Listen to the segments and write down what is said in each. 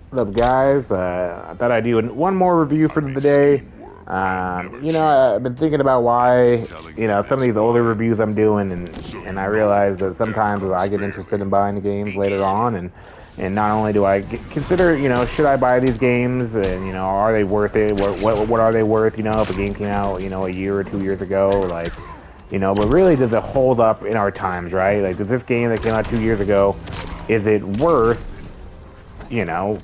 What up, guys? I thought I'd do one more review for the day. I've been thinking about why, some of these older reviews I'm doing, and I realize that sometimes I get interested in buying the games later on, and not only do I consider, should I buy these games, and are they worth it? What are they worth? If a game came out, a year or 2 years ago, like, but really, does it hold up in our times, right? Like, does this game that came out 2 years ago, is it worth, you know,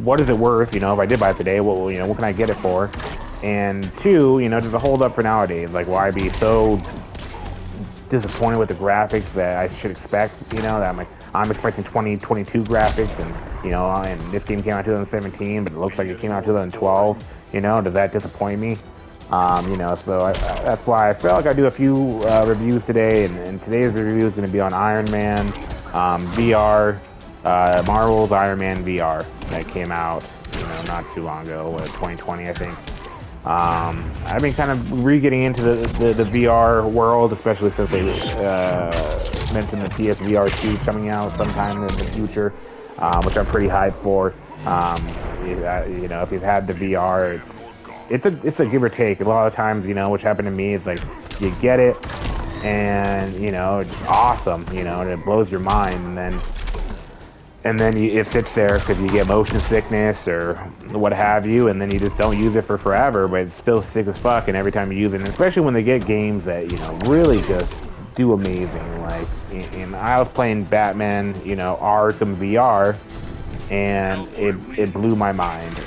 what is it worth? If I did buy it today, what can I get it for? And two, does it hold up for nowadays? Like, will I be so disappointed with the graphics that I should expect? That I'm expecting 2022 graphics, and this game came out 2017, but it looks like it came out 2012. Does that disappoint me? That's why I felt like I do a few reviews today, and today's review is going to be on Iron Man VR, Marvel's Iron Man VR that came out, not too long ago, 2020, I think. I've been kind of getting into the VR world, especially since they mentioned the PSVR 2 coming out sometime in the future, which I'm pretty hyped for. If you've had the VR, it's a give or take. A lot of times, which happened to me, is like you get it and it's awesome, and it blows your mind, and then it sits there because you get motion sickness or what have you, and then you just don't use it for forever, but it's still sick as fuck. And every time you use it, and especially when they get games that really just do amazing, like and I was playing Batman, Arkham VR, and it blew my mind.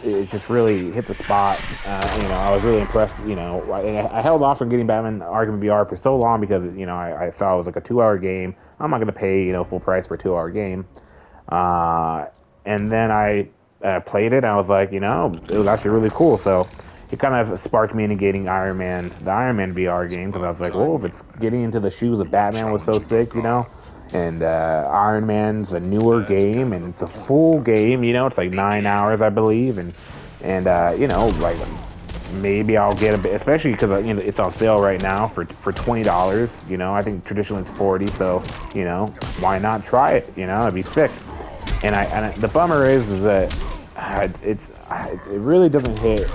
It just really hit the spot. I was really impressed. I held off from getting Batman Arkham VR for so long because I saw it was like a 2 hour game. I'm not gonna pay full price for a 2 hour game. Uh, and then I played it, and I was like, it was actually really cool. So it kind of sparked me into getting the Iron Man VR game, because I was like, well, if it's getting into the shoes of Batman was so sick, and Iron Man's a newer game, and it's a full game, it's like 9 hours, I believe, and like maybe I'll get a bit, especially because it's on sale right now for $20. I think traditionally it's 40, so why not try it? It'd be sick. The bummer is that it really doesn't hit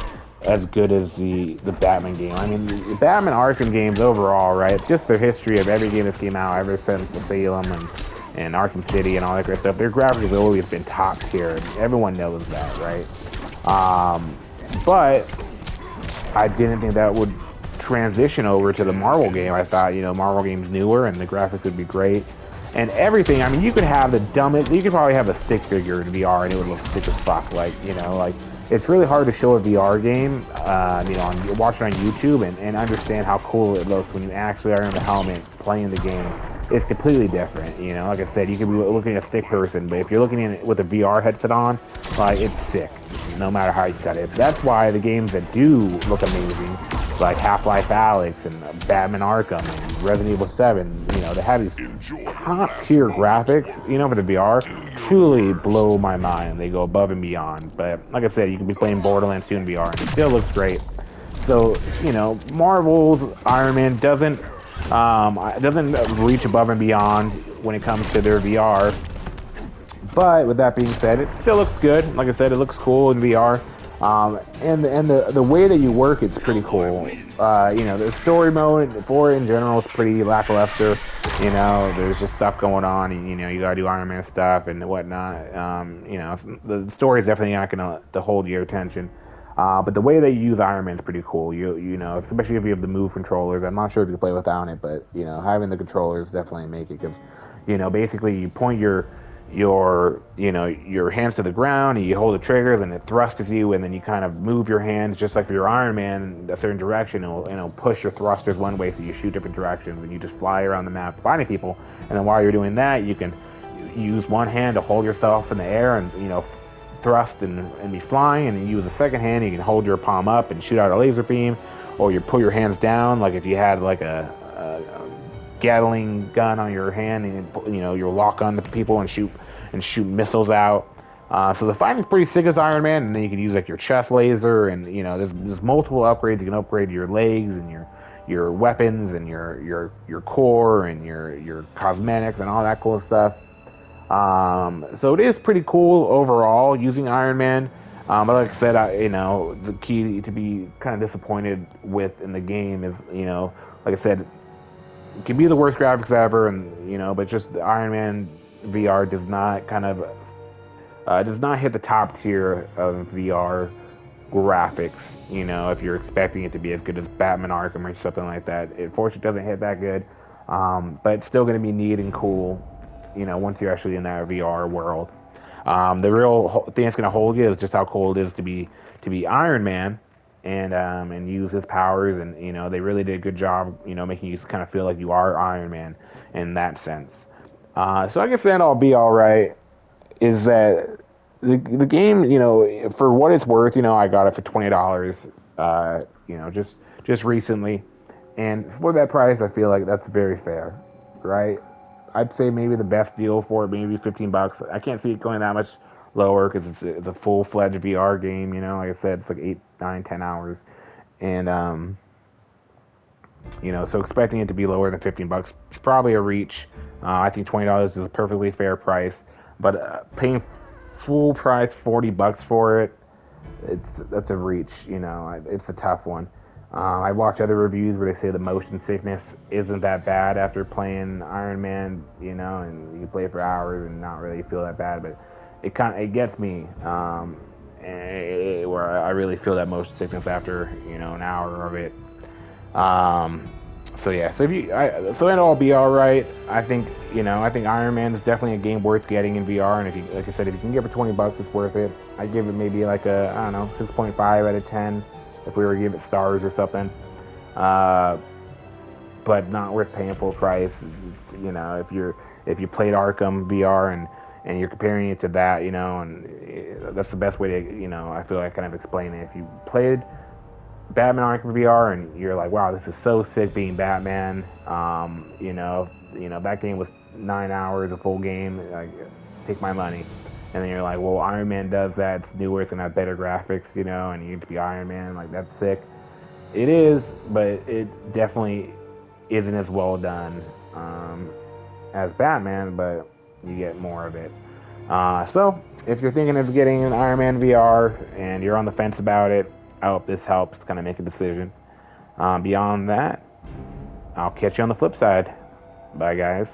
as good as the Batman game. I mean, the Batman Arkham games overall, right? It's just the history of every game that's came out ever since Asylum and Arkham City and all that great stuff. Their graphics have always been top tier. Everyone knows that, right? But I didn't think that would transition over to the Marvel game. I thought, Marvel game's newer and the graphics would be great. And everything, I mean, you could have the dumbest, you could probably have a stick figure in VR and it would look sick as fuck. Like, it's really hard to show a VR game, watch it on YouTube and understand how cool it looks when you actually are in the helmet playing the game. It's completely different, Like I said, you could be looking at a stick person, but if you're looking at it with a VR headset on, like, it's sick, no matter how you cut it. That's why the games that do look amazing, like Half-Life Alyx and Batman Arkham and Resident Evil 7, they have these top tier graphics, for the VR, truly blow my mind. They go above and beyond. But like I said, you can be playing Borderlands 2 in VR and it still looks great. So, Marvel's Iron Man doesn't reach above and beyond when it comes to their VR. But with that being said, it still looks good. Like I said, it looks cool in VR. And the way that you work, it's pretty cool. The story mode for it in general is pretty lackluster. There's just stuff going on. And, you gotta do Iron Man stuff and whatnot. The story is definitely not gonna to hold your attention. But the way they use Iron Man is pretty cool. Especially if you have the Move controllers. I'm not sure if you can play without it, but having the controllers definitely make it, because basically you point your hands to the ground and you hold the triggers and it thrusts you, and then you kind of move your hands just like your Iron Man a certain direction. It'll push your thrusters one way, so you shoot different directions and you just fly around the map finding people. And then while you're doing that, you can use one hand to hold yourself in the air and thrust and be flying, and then use the second hand, you can hold your palm up and shoot out a laser beam, or you pull your hands down, like if you had like a Gatling gun on your hand, and you'll lock onto people and shoot missiles out. So the fighting's pretty sick as Iron Man, and then you can use like your chest laser, and there's multiple upgrades. You can upgrade your legs and your weapons and your core and your cosmetics and all that cool stuff. So it is pretty cool overall using Iron Man. But like I said, the key to be kind of disappointed with in the game is, like I said, it can be the worst graphics ever, and but just the Iron Man VR does not hit the top tier of VR graphics. If you're expecting it to be as good as Batman Arkham or something like that, it fortunately doesn't hit that good. But it's still going to be neat and cool. Once you're actually in that VR world. The real thing that's going to hold you is just how cool it is to be Iron Man, and use his powers. And they really did a good job, making you kind of feel like you are Iron Man in that sense. So I guess then I'll be all right. Is that the game? For what it's worth, I got it for $20. Just recently, and for that price, I feel like that's very fair, right? I'd say maybe the best deal for it, maybe $15. I can't see it going that much lower because it's a full fledged VR game. Like I said, it's like 8, 9, 10 hours, and so expecting it to be lower than $15 is probably a reach. I think $20 is a perfectly fair price, but paying full price $40 for it, that's a reach. It's a tough one. I watched other reviews where they say the motion sickness isn't that bad after playing Iron Man, and you play it for hours and not really feel that bad, but it gets me, where I really feel that motion sickness after an hour of it. Um, so yeah, so it'll be all right. I think Iron Man is definitely a game worth getting in VR, and if you, like I said, if you can get it for $20, it's worth it. I give it maybe like a, I don't know, 6.5 out of 10 if we were to give it stars or something. Uh, but not worth paying full price. If you played Arkham VR and you're comparing it to that, and that's the best way to, I feel like kind of explain it. If you played Batman Arkham VR, and you're like, wow, this is so sick being Batman. That game was 9 hours, a full game. Like, take my money. And then you're like, well, Iron Man does that. It's newer. It's gonna have better graphics, and you get to be Iron Man. Like, that's sick. It is, but it definitely isn't as well done as Batman. But you get more of it. So if you're thinking of getting an Iron Man VR and you're on the fence about it, I hope this helps kind of make a decision. Beyond that, I'll catch you on the flip side. Bye, guys.